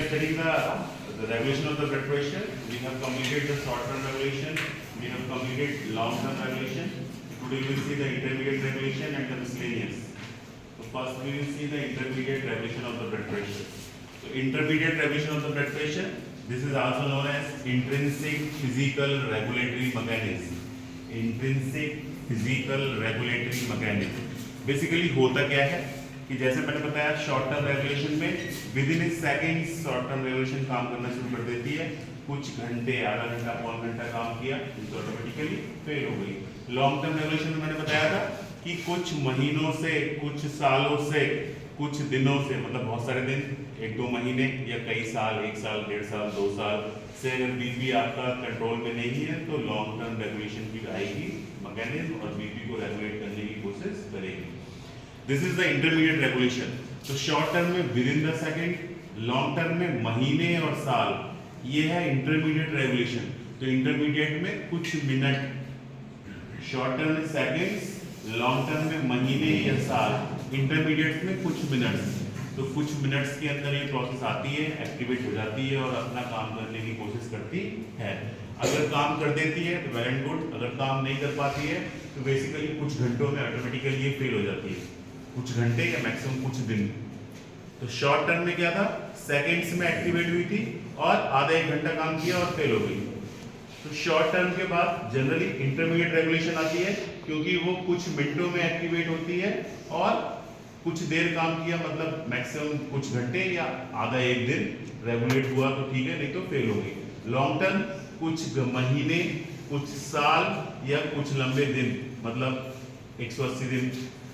Studying the regulation of the blood pressure, we have completed the short-term regulation, we have completed long-term regulation. Today we will see the intermediate regulation and the miscellaneous. So first we will see the intermediate regulation of the blood pressure. So intermediate regulation of the blood pressure, this is also known as intrinsic physical regulatory mechanism. Intrinsic physical regulatory mechanism. Basically होता क्या है कि जैसे मैंने बताया short term regulation में with in second short term regulation काम करना शुरू कर देती है। कुछ घंटे, आधा घंटा, पौन घंटा काम किया तो ऑटोमेटिकली फेल हो गई। लॉन्ग टर्म रेगुलेशन में मैंने बताया था कि कुछ महीनों से, कुछ सालों से, कुछ दिनों से, मतलब बहुत सारे दिन, एक दो महीने या कई साल, एक साल, 1.5 साल, 2 साल से अगर बीपी आपका कंट्रोल में नहीं है तो लॉन्ग टर्म रेगुलेशन की आएगी मैकेनिज्म और बीपी को रेगुलेट करने की कोशिश करेगी। This is the intermediate regulation. तो शॉर्ट टर्म में with in the second, long term में महीने और साल, ये है इंटरमीडिएट रेगुलेशन। तो इंटरमीडिएट में कुछ मिनट, शॉर्ट टर्म में सेकेंड्स, लॉन्ग टर्म में महीने या साल, इंटरमीडिएट में कुछ मिनट्स। तो कुछ मिनट्स के अंदर ये प्रोसेस आती है, एक्टिवेट हो जाती है और अपना काम करने की कोशिश करती है। अगर काम कर देती है तो वेल एंड गुड, अगर काम नहीं कर पाती है तो बेसिकली कुछ घंटों में ऑटोमेटिकली ये फेल हो जाती है, कुछ घंटे या मैक्सिमम कुछ दिन। तो शॉर्ट टर्म में क्या था, सेकेंड्स में एक्टिवेट हुई थी और आधा एक घंटा काम किया और फेल हो गई। तो शॉर्ट टर्म के बाद जनरली इंटरमीडिएट रेगुलेशन आती है क्योंकि वो कुछ मिनटों में एक्टिवेट होती है और कुछ देर काम किया, मतलब मैक्सिमम कुछ घंटे या आधा एक दिन रेगुलेट हुआ तो ठीक है, नहीं तो फेल हो गई। लॉन्ग टर्म कुछ महीने, कुछ साल या कुछ लंबे दिन, मतलब 180 दिन,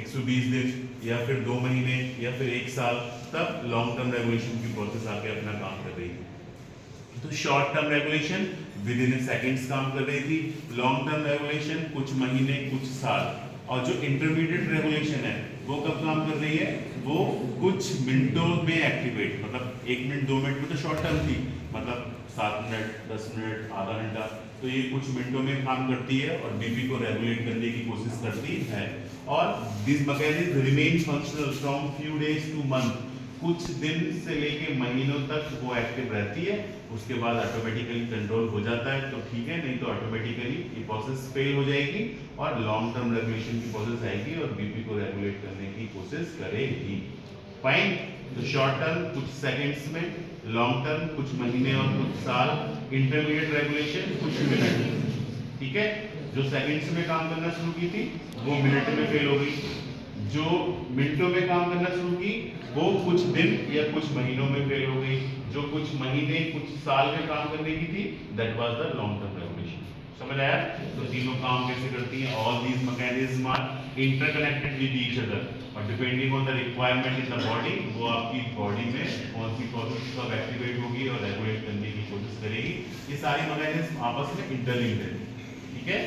120 दिन या फिर 2 महीने या फिर 1 साल, तब लॉन्ग टर्म रेगुलेशन की प्रोसेस आके अपना काम कर रही है। तो short term regulation with in seconds काम कर रही थी, लॉन्ग टर्म रेगुलेशन कुछ महीने, कुछ साल, और जो इंटरमीडिएट रेगुलेशन है वो कब काम कर रही है, वो कुछ मिनटों में एक्टिवेट, मतलब 1 मिनट 2 मिनट में तो शॉर्ट टर्म थी, मतलब 7 मिनट, 10 मिनट, आधा घंटा, तो ये कुछ मिनटों में काम करती है और बीपी को रेगुलेट करने की कोशिश करती है। और this mechanism remain functional from few days two month, कुछ दिन से लेके महीनों तक वो एक्टिव रहती है, उसके बाद ऑटोमेटिकली कंट्रोल हो जाता है तो ठीक है, नहीं तो ऑटोमेटिकली ये प्रोसेस फेल हो जाएगी और लॉन्ग टर्म रेगुलेशन की प्रोसेस आएगी और बीपी को रेगुलेट करने की कोशिश करेगी। फाइन। तो शॉर्ट टर्म कुछ सेकंड्स में, लॉन्ग टर्म कुछ महीने और कुछ साल, इंटरमीडिएट रेगुलेशन कुछ मिनट, ठीक है। जो सेकंड्स में काम करना शुरू की थी वो मिनट में फेल हो गई, जो मिनटों में काम करना शुरू की वो कुछ दिन या कुछ महीनों में फेल हो गई, जो कुछ महीने, कुछ साल में काम करने की थी that was the long term regulation. समझ आया? तो तीनों काम कैसे करती हैं? All these mechanism are interconnected with each other और depending on the requirement in the body, वो आपकी बॉडी में कौन सी प्रोसेस कब एक्टिवेट होगी और रेगुलेट करने की कोशिश करेगी। ये सारी मैकेनिज्म आपस में इंटरलिंक्ड है, ठीक है।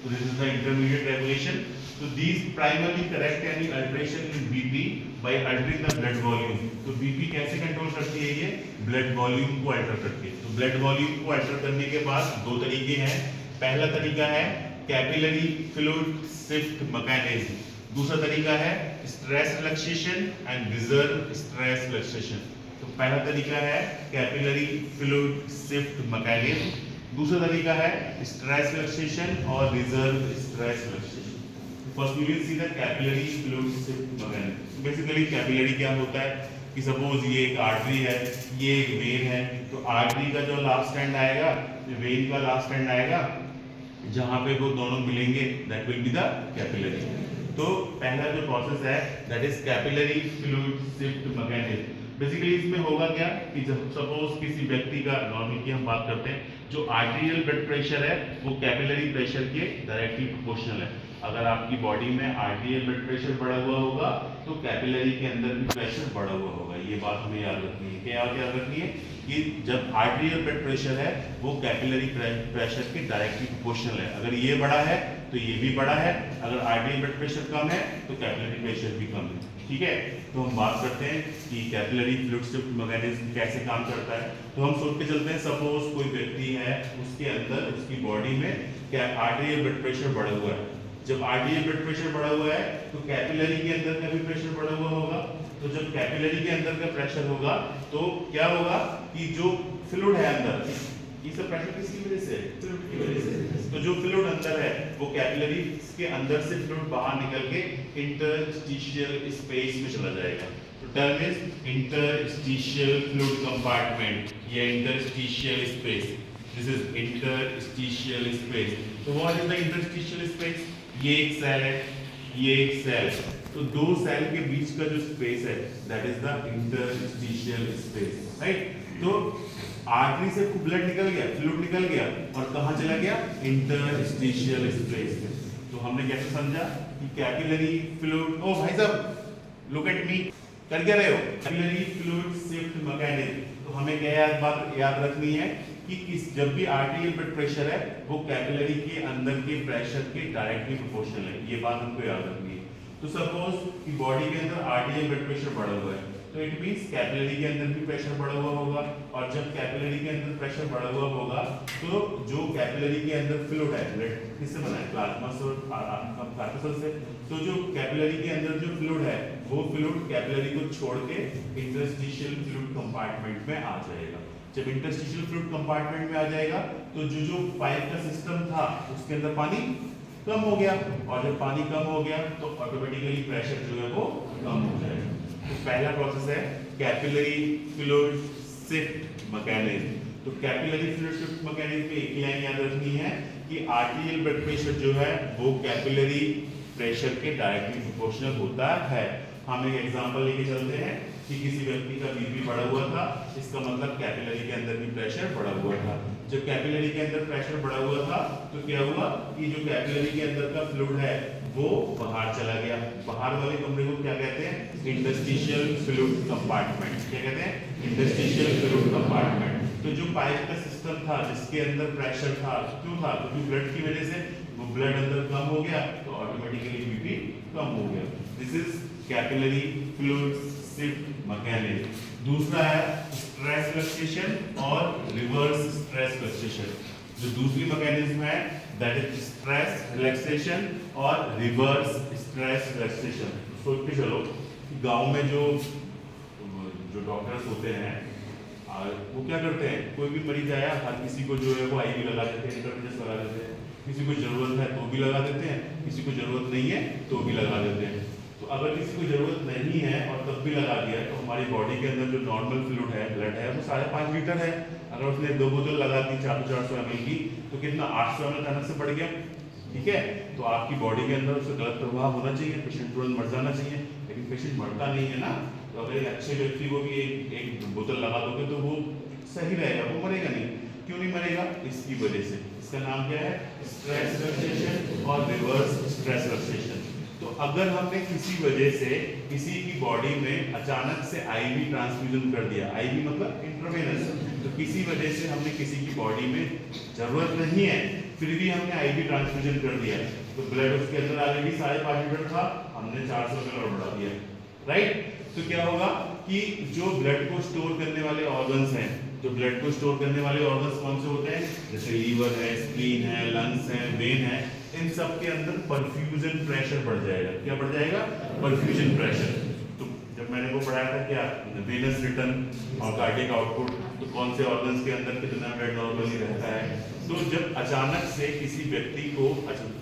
So this is the intermediate regulation. So these primarily correct any alteration in BP by altering the blood volume. तो BP कैसे कंट्रोल करती है? ये ब्लड वॉल्यूम को अल्टर करती है। तो ब्लड वॉल्यूम को अल्टर करने के बाद 2 तरीके हैं। पहला तरीका है कैपिलरी फ्लूइड शिफ्ट मैकेनिज्म, दूसरा तरीका है stress relaxation and reserve stress relaxation. तो पहला तरीका है कैपिलरी फ्लूइड शिफ्ट मैकेनिज्म, दूसरा तरीका है स्ट्रेस रिलैक्सेशन और reserve stress relaxation. First we will see the capillary fluid shift mechanism. Basically capillary क्या होता है कि सपोज ये एक आर्टरी है, ये एक वेन है, तो आर्टरी का जो लास्ट एंड आएगा, वेन का लास्ट एंड आएगा, जहां पे वो दोनों मिलेंगे that will be the capillary. तो पहला जो प्रोसेस है that is capillary fluid shift mechanism. Basically इसमें होगा क्या कि जब सपोज किसी व्यक्ति का, नॉर्मल की हम बात करते हैं, जो आर्टेरियल ब्लड प्रेशर है वो कैपिलरी प्रेशर के डायरेक्टली प्रोपोर्शनल है। अगर आपकी बॉडी में आर्टेरियल ब्लड प्रेशर बढ़ा हुआ होगा तो कैपिलरी के अंदर भी प्रेशर बढ़ा हुआ होगा। ये बात हमें याद रखनी है। क्या याद रखनी है कि जब आर्टेरियल ब्लड प्रेशर है वो कैपिलरी प्रेशर के डायरेक्टली प्रोपोर्शनल है। अगर ये बड़ा है तो ये भी बड़ा है, अगर आर्टेरियल ब्लड प्रेशर कम है तो कैपिलरी प्रेशर भी कम है, ठीक है। तो हम बात करते हैं कि कैपिलरी फ्लूइड शिफ्ट मैकेनिज्म कैसे काम करता है। तो हम सोच के चलते हैं सपोज कोई व्यक्ति है, उसके अंदर, उसकी बॉडी में क्या आर्टेरियल ब्लड प्रेशर बढ़ा हुआ है। जब आर्टेरियल ब्लड प्रेशर बढ़ा हुआ है तो कैपिलरी के अंदर का भी प्रेशर बढ़ा हुआ होगा, तो जब कैपिलरी के अंदर का प्रेशर होगा तो क्या होगा कि जो फ्लूइड है अंदर, ये सब प्रेशर किसकी वजह से है? फ्लूइड की वजह से। तो जो फ्लूइड अंदर है वो कैपिलरी के अंदर से फ्लूइड बाहर निकल के इंटरस्टिशियल स्पेस में चला जाएगा। तो term is interstitial fluid compartment या interstitial space. This is interstitial space. तो what is the interstitial space? ये एक सेल है, ये एक सेल, तो दो सेल के बीच का जो स्पेस है that is the interstitial space, right? तो आर्टरी से ब्लड निकल गया, फ्लूइड निकल गया और कहां चला गया? इंटरस्टिशियल स्पेस में। तो हमने कैसे समझा कि कैपिलरी फ्लूइड, ओ भाई साहब लुक एट मी, कर क्या रहे हो? Capillary fluid shift mechanism. तो हमें क्या बात याद रखनी है कि जब भी आर्टेरियल ब्लड प्रेशर है वो कैपिलरी के अंदर के प्रेशर के डायरेक्टली प्रोपोर्शनल है, ये बात हमको याद रखनी है। तो सपोज कि बॉडी के अंदर आर्टेरियल ब्लड प्रेशर बढ़ा हुआ है, तो इट मींस कैपिलरी के अंदर भी प्रेशर बढ़ा हुआ होगा, और जब कैपिलरी के अंदर प्रेशर बढ़ा हुआ होगा तो जो कैपिलरी के अंदर फ्लूइड है, ब्लड किससे बना है? प्लाज्मा और कार्टिसल से। तो जो कैपिलरी के अंदर जो फ्लूइड है वो फ्लूइड कैपिलरी को छोड़ के इंटरस्टिशियल फ्लूइड कंपार्टमेंट में आ जाएगा। जब इंटरस्टिशियल फ्लूइड कंपार्टमेंट में आ जाएगा तो जो पाइप का सिस्टम था उसके अंदर पानी कम हो गया, और जब पानी कम हो गया तो ऑटोमेटिकली प्रेशर जो है वो कम हो जाएगा। तो पहला प्रोसेस है कैपिलरी फ्लूइड शिफ्ट मैकेनिज्म। तो कैपिलरी फ्लूइड शिफ्ट मैकेनिज्म में एक लाइन याद रखनी है कि आर्टेरियल ब्लड प्रेशर जो है वो कैपिलरी प्रेशर के डायरेक्टली प्रोपोर्शनल होता है। हम एक एग्जांपल लेके चलते हैं कि किसी व्यक्ति का बीपी बढ़ा हुआ था, इसका मतलब कैपिलरी के अंदर भी प्रेशर बढ़ा हुआ था। जब कैपिलरी के अंदर प्रेशर बढ़ा हुआ था तो क्या हुआ कि जो कैपिलरी के अंदर का फ्लूइड है वो बाहर चला गया। बाहर वाले कमरे को क्या कहते हैं? Interstitial fluid compartment. क्या कहते हैं? Interstitial fluid compartment. तो जो पाइप का सिस्टम था जिसके अंदर प्रेशर था, क्यों था? क्योंकि ब्लड की वजह से वो ब्लड अंदर कम हो गया तो ऑटोमेटिकली बीपी कम हो गया। This is capillary fluid shift mechanism. दूसरा है स्ट्रेस रिलैक्सेशन और रिवर्स स्ट्रेस रिलैक्सेशन। जो दूसरी मैकेनिज्म है दैट इज स्ट्रेस रिलैक्सेशन और रिवर्स स्ट्रेस रिलैक्सेशन। सोच के चलो कि गांव में जो डॉक्टर्स होते हैं वो क्या करते हैं? कोई भी मरीज आया हर किसी को जो है वो आईवी लगा देते हैं, इंटरवेंस लगा देते हैं, किसी को जरूरत है तो भी लगा देते हैं, किसी को जरूरत नहीं है तो भी लगा देते हैं। तो अगर किसी को जरूरत नहीं है और तब भी लगा दिया तो हमारी बॉडी के अंदर जो नॉर्मल फ्लूइड है, ब्लड है, वो 5.5 लीटर है। अगर उसने 2 बोतल लगा दी 400 ml की तो कितना 800 ml अचानक से बढ़ गया, ठीक है? तो आपकी बॉडी के अंदर उसका गलत प्रभाव होना चाहिए, पेशेंट तुरंत मर जाना चाहिए, लेकिन पेशेंट मरता नहीं है ना। तो अगर एक अच्छे व्यक्ति को भी एक बोतल लगा दोगे तो वो सही रहेगा, वो मरेगा नहीं। क्यों नहीं मरेगा? इसकी वजह से। इसका नाम क्या है? स्ट्रेस रिलैक्सेशन और रिवर्स स्ट्रेस रिलैक्सेशन। तो अगर हमने किसी वजह से किसी की बॉडी में अचानक से आईवी ट्रांसफ्यूजन कर दिया, आईवी मतलब इंट्रावेनस, तो किसी वजह से हमने किसी की बॉडी में जरूरत नहीं है फिर भी हमने आईवी ट्रांसफ्यूजन कर दिया, तो ब्लड उसके अंदर ऑलरेडी 5.5 लीटर था, हमने 400 ml और बढ़ा दिया, राइट? तो क्या होगा कि जो ब्लड को स्टोर करने वाले ऑर्गन्स हैं, जो ब्लड को स्टोर करने वाले ऑर्गन्स कौन से होते हैं? जैसे लीवर है, स्प्लीन है, लंग्स है, वेन है, इन सब के अंदर परफ्यूजन प्रेशर बढ़ जाएगा। क्या बढ़ जाएगा? Perfusion pressure. तो जब मैंने वो पढ़ाया था क्या, वेनस रिटर्न और कार्डियक आउटपुट, तो कौन से ऑर्गन्स के अंदर कितना ब्लड नॉर्मली रहता है। तो जब अचानक से किसी व्यक्ति को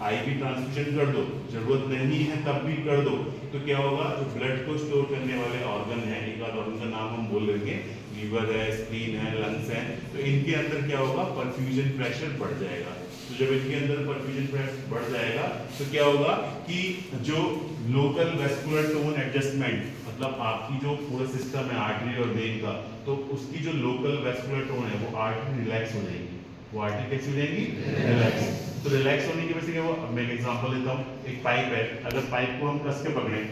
आईवी ट्रांसफ्यूजन कर दो, जरूरत नहीं है तब भी कर दो, तो क्या होगा? जो ब्लड को स्टोर करने वाले ऑर्गन है, एक आध ऑर्गन का नाम हम बोल देंगे, लीवर है, स्प्लीन है, लंग्स है, तो इनके अंदर क्या होगा? परफ्यूजन प्रेशर बढ़ जाएगा। तो जब इनके अंदर परफ्यूजन प्रेशर बढ़ जाएगा तो क्या होगा कि जो लोकल वेस्कुलर टोन एडजस्टमेंट, मतलब आपकी जो पूरा सिस्टम है आर्टरी और वेन का, तो उसकी जो लोकल वेस्कुलर टोन है वो आर्टरी रिलैक्स हो जाएगी। वो आर्टरी कैसी हो जाएगी? रिलैक्स। तो रिलैक्स होने की वजह से क्या हुआ? अब मैं एक एग्जांपल देता हूँ। एक पाइप है, अगर पाइप को हम कस के पकड़ें,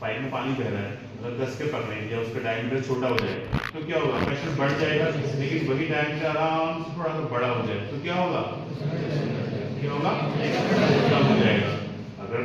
पाइप में पानी बह रहा है, अगर कस के पकड़ें या उसका डायमीटर छोटा हो जाए तो क्या होगा? प्रेशर बढ़ जाएगा, लेकिन वही डायमीटर आराम से थोड़ा सा बड़ा हो जाए तो क्या होगा? क्या होगा? कम हो जाएगा। अगर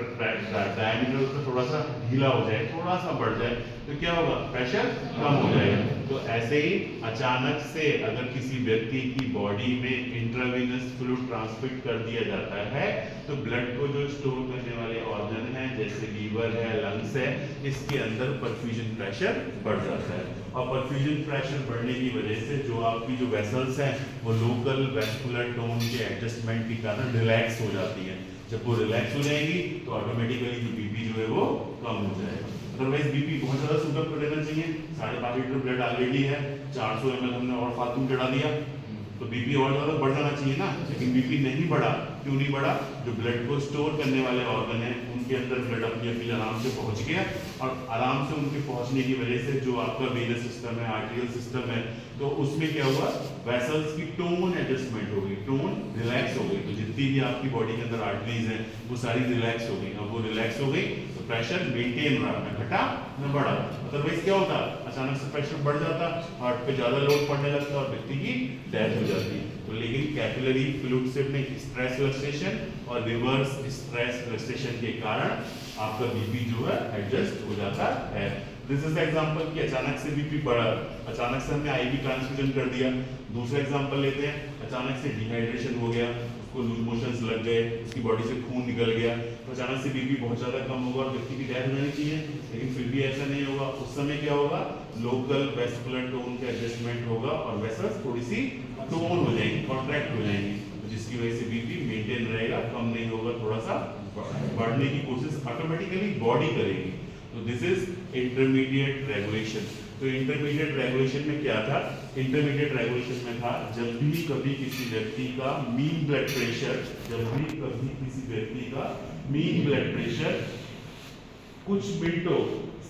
डायमीटर उसका थोड़ा सा ढीला हो जाए, थोड़ा सा बढ़ जाए, तो क्या होगा, प्रेशर कम हो जाएगा। तो ऐसे ही अचानक से अगर किसी व्यक्ति की बॉडी में इंट्रावेनस फ्लूइड ट्रांसमिट कर दिया जाता है, तो ब्लड को जो स्टोर करने वाले ऑर्गन हैं जैसे लीवर है, लंग्स है, इसके अंदर परफ्यूजन प्रेशर बढ़ जाता है। और परफ्यूजन प्रेशर बढ़ने की वजह से जो आपकी जो वेसल्स हैं वो लोकल वेस्कुलर टोन के एडजस्टमेंट के कारण रिलैक्स हो जाती हैं। जब वो रिलैक्स हो जाएगी तो ऑटोमेटिकली जो बीपी जो है वो कम हो जाएगा। अदरवाइज बीपी बहुत ज़्यादा सुगर कर देना चाहिए, 5.5 लीटर ब्लड ऑलरेडी है, 400 ml हमने और फालतू चढ़ा दिया, तो बीपी और ज़्यादा बढ़ जाना चाहिए ना। लेकिन बीपी नहीं बढ़ा, क्यों नहीं बढ़ा, जो ब्लड को स्टोर करने वाले ऑर्गन हैं उनके अंदर ब्लड अपनी अपनी आराम से पहुंच गया, और आराम से उनके पहुंचने की वजह से जो आपका वेनस सिस्टम है, आर्टेरियल सिस्टम है, तो उसमें क्या हुआ, वेसल्स की टोन एडजस्टमेंट हो गई, टोन रिलैक्स हो गई। तो जितनी भी आपकी बॉडी के अंदर आर्टरीज हैं वो सारी रिलैक्स हो गई। अब वो रिलैक्स हो गई तो प्रेशर मेंटेन रहा, न घटा न बढ़ा। अदरवाइज क्या होता, अचानक से प्रेशर बढ़ जाता, हार्ट पे ज्यादा लोड पड़ने लगता और व्यक्ति की डेथ हो जाती। तो लेकिन कैपिलरी फ्लूइड शिफ्ट में स्ट्रेस रिलैक्सेशन और रिवर्स स्ट्रेस रिलैक्सेशन के कारण आपका बीपी जो है एडजस्ट हो जाता है। दिस इज द एग्जांपल कि अचानक से बीपी बढ़ा, अचानक से हमने आईवी ट्रांसफ्यूजन कर दिया। दूसरा एग्जांपल लेते हैं, अचानक से डिहाइड्रेशन हो गया, उसको लूज मोशंस लग गए, उसकी बॉडी से खून निकल गया, तो अचानक से बीपी बहुत ज़्यादा कम होगा और व्यक्ति की डेथ हो जानी चाहिए, लेकिन फिर भी ऐसा नहीं होगा। उस समय क्या होगा, लोकल वेस्कुलर टोन का एडजस्टमेंट होगा और वेसल्स थोड़ी सी टोन हो जाएंगी, कॉन्ट्रैक्ट हो जाएंगी, जिसकी वजह से बीपी मेंटेन रहेगा, कम नहीं होगा, थोड़ा सा बढ़ने की कोशिश ऑटोमेटिकली बॉडी करेगी। तो दिस इज इंटरमीडिएट रेगुलेशन। तो इंटरमीडिएट रेगुलेशन में क्या था, इंटरमीडिएट रेगुलेशन में था जब भी कभी किसी व्यक्ति का मीन ब्लड प्रेशर, जब भी कभी किसी व्यक्ति का मीन ब्लड प्रेशर कुछ मिनटों,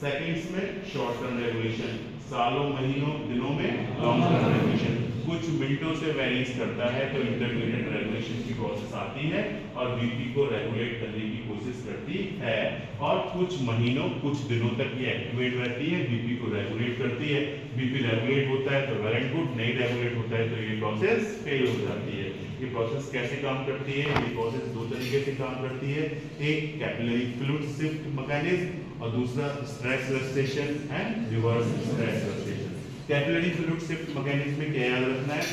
सेकंड्स में शॉर्ट टर्म रेगुलेशन, सालों, महीनों, दिनों में लॉन्ग टर्म रेगुलेशन, कुछ मिनटों से वेरीज करता है तो इंटरमीडिएट रेगुलेशन की प्रोसेस आती है और बीपी को रेगुलेट करने की कोशिश करती है, और कुछ महीनों, कुछ दिनों तक ये एक्टिवेट रहती है, बीपी को रेगुलेट करती है। बीपी रेगुलेट होता है तो वेल एंड गुड, नहीं रेगुलेट होता है तो ये प्रोसेस फेल हो जाती है। ये प्रोसेस कैसे काम करती है, ये प्रोसेस दो तरीके से काम करती है, एक कैपिलरी फ्लूइड शिफ्ट मैकेनिज्म और दूसरा stress relaxation and reverse stress relaxation. Capillary fluid shift mechanism में क्या याद रखना है,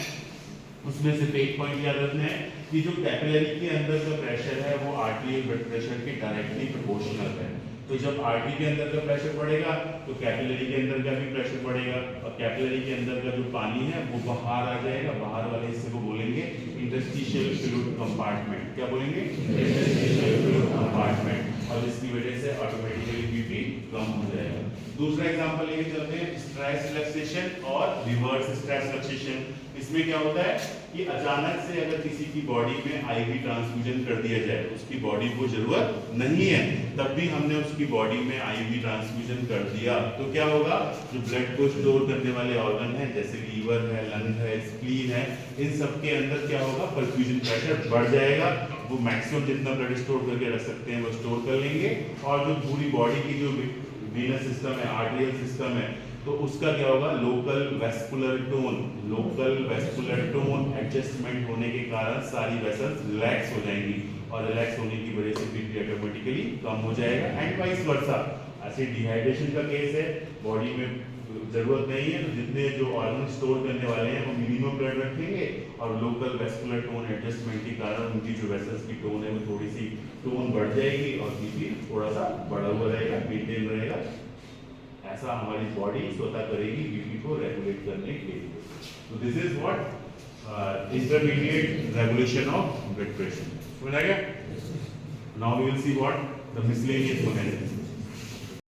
उसमें सिर्फ एक पॉइंट याद रखना है कि जो कैपिलरी के अंदर का प्रेशर है वो आर्टेरियल ब्लड प्रेशर के डायरेक्टली प्रोपोर्शनल है। तो जब आर्टरी के अंदर का प्रेशर बढ़ेगा तो कैपिलरी के अंदर का भी प्रेशर बढ़ेगा, और कैपिलरी के अंदर का जो पानी है वो बाहर आ जाएगा, बाहर वाले हिस्से को बोलेंगे इंटरस्टिशियल फ्लूइड कंपार्टमेंट। क्या बोलेंगे, इंटरस्टिशियल फ्लूइड कंपार्टमेंट, और इसकी वजह से ऑटोमेटिकली बीपी कम हो जाएगा। दूसरा एग्जांपल लेके चलते हैं, स्ट्रेस रिलैक्सेशन और रिवर्स स्ट्रेस रिलैक्सेशन। इसमें क्या होता है कि अचानक से अगर किसी की बॉडी में आईवी ट्रांसफ्यूजन कर दिया जाए, उसकी बॉडी को जरूरत नहीं है, तब भी हमने उसकी बॉडी में आईवी ट्रांसफ्यूजन कर दिया, तो क्या होगा, जो ब्लड को स्टोर करने वाले ऑर्गन हैं जैसे लीवर है, लंग है, स्प्लीन है, इन सब के अंदर क्या होगा, परफ्यूजन प्रेशर बढ़ जाएगा। वो मैक्सिमम जितना ब्लड स्टोर करके रख सकते हैं वो स्टोर कर लेंगे, और जो पूरी बॉडी की जो वेनस सिस्टम है, आर्टेरियल सिस्टम है, तो उसका क्या होगा, local vascular tone, local vascular tone adjustment होने के कारण सारी वेसल्स रिलैक्स हो जाएंगी, और रिलैक्स होने की वजह से बीपी ऑटोमेटिकली कम हो जाएगा, एंड वाइस वर्सा। ऐसे डिहाइड्रेशन का केस है, बॉडी में जरूरत नहीं है तो जितने जो ऑर्गन स्टोर करने वाले हैं वो मिनिमम ब्लड रखेंगे, और लोकल वेस्कुलर टोन एडजस्टमेंट के कारण उनकी जो वेसल्स की टोन है वो थोड़ी सी टोन बढ़ जाएगी और बीपी थोड़ा सा बढ़ा हुआ रहेगा, मेंटेन रहेगा। ऐसा हमारी बॉडी स्वतः करेगी बीपी को रेगुलेट करने के लिए। तो this is what intermediate regulation of blood pressure. समझ आ गया? Now we will see what the miscellaneous mechanism.